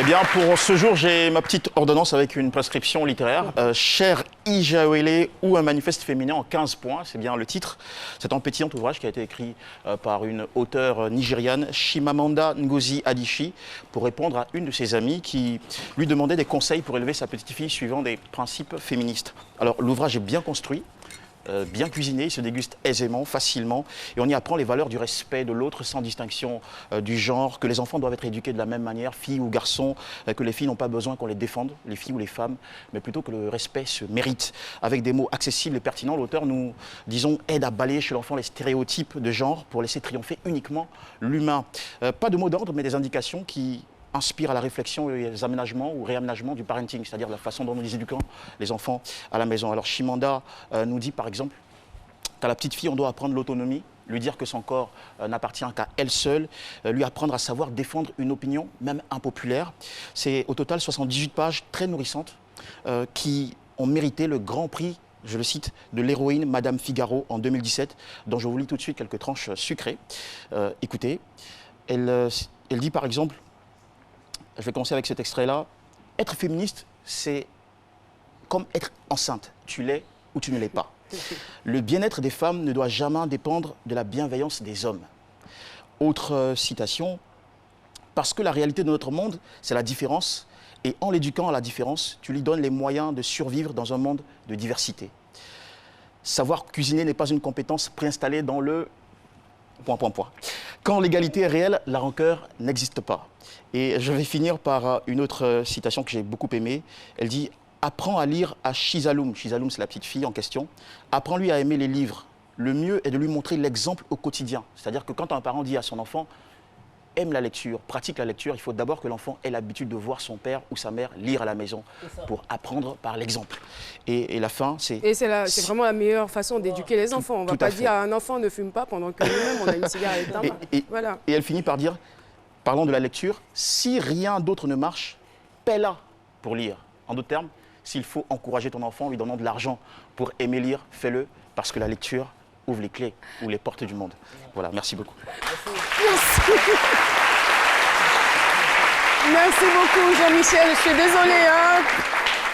Eh bien, pour ce jour, j'ai ma petite ordonnance avec une prescription littéraire. Cher Ijaouele ou un manifeste féminin en 15 points, c'est bien le titre. C'est un pétillant ouvrage qui a été écrit par une auteure nigériane, Chimamanda Ngozi Adichie, pour répondre à une de ses amies qui lui demandait des conseils pour élever sa petite fille suivant des principes féministes. Alors, l'ouvrage est bien construit. Bien cuisiné, il se déguste aisément, facilement, et on y apprend les valeurs du respect de l'autre sans distinction du genre, que les enfants doivent être éduqués de la même manière, filles ou garçons, que les filles n'ont pas besoin qu'on les défende, les filles ou les femmes, mais plutôt que le respect se mérite. Avec des mots accessibles et pertinents, l'auteur nous, disons, aide à balayer chez l'enfant les stéréotypes de genre pour laisser triompher uniquement l'humain. Pas de mots d'ordre, mais des indications qui inspire à la réflexion et les aménagements ou réaménagements du parenting, c'est-à-dire la façon dont nous éduquons les enfants à la maison. Alors Chimamanda nous dit par exemple qu'à la petite fille, on doit apprendre l'autonomie, lui dire que son corps n'appartient qu'à elle seule, lui apprendre à savoir défendre une opinion, même impopulaire. C'est au total 78 pages très nourrissantes qui ont mérité le grand prix, je le cite, de l'héroïne Madame Figaro en 2017, dont je vous lis tout de suite quelques tranches sucrées. Écoutez, elle dit par exemple, je vais commencer avec cet extrait-là. Être féministe, c'est comme être enceinte. Tu l'es ou tu ne l'es pas. Le bien-être des femmes ne doit jamais dépendre de la bienveillance des hommes. Autre citation. Parce que la réalité de notre monde, c'est la différence. Et en l'éduquant à la différence, tu lui donnes les moyens de survivre dans un monde de diversité. Savoir cuisiner n'est pas une compétence préinstallée dans le... ... Quand l'égalité est réelle, la rancœur n'existe pas. Et je vais finir par une autre citation que j'ai beaucoup aimée. Elle dit « Apprends à lire à Shizaloum ». Shizaloum, c'est la petite fille en question. « Apprends-lui à aimer les livres. Le mieux est de lui montrer l'exemple au quotidien. » C'est-à-dire que quand un parent dit à son enfant « Aime la lecture, pratique la lecture », il faut d'abord que l'enfant ait l'habitude de voir son père ou sa mère lire à la maison pour apprendre par l'exemple. Et la fin, c'est... Et c'est vraiment la meilleure façon d'éduquer les enfants. On ne va pas dire à un enfant ne fume pas pendant que nous-mêmes on a une cigarette dans la main. Voilà. Et elle finit par dire, parlant de la lecture, si rien d'autre ne marche, paie-la pour lire. En d'autres termes, s'il faut encourager ton enfant en lui donnant de l'argent pour aimer lire, fais-le, parce que la lecture ouvre les clés ou les portes du monde. Voilà, merci beaucoup. Merci. Merci beaucoup Jean-Michel, je suis désolée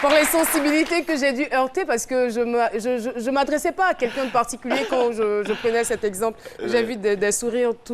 pour les sensibilités que j'ai dû heurter parce que je ne m'adressais pas à quelqu'un de particulier quand je prenais cet exemple. J'ai vu des sourires tout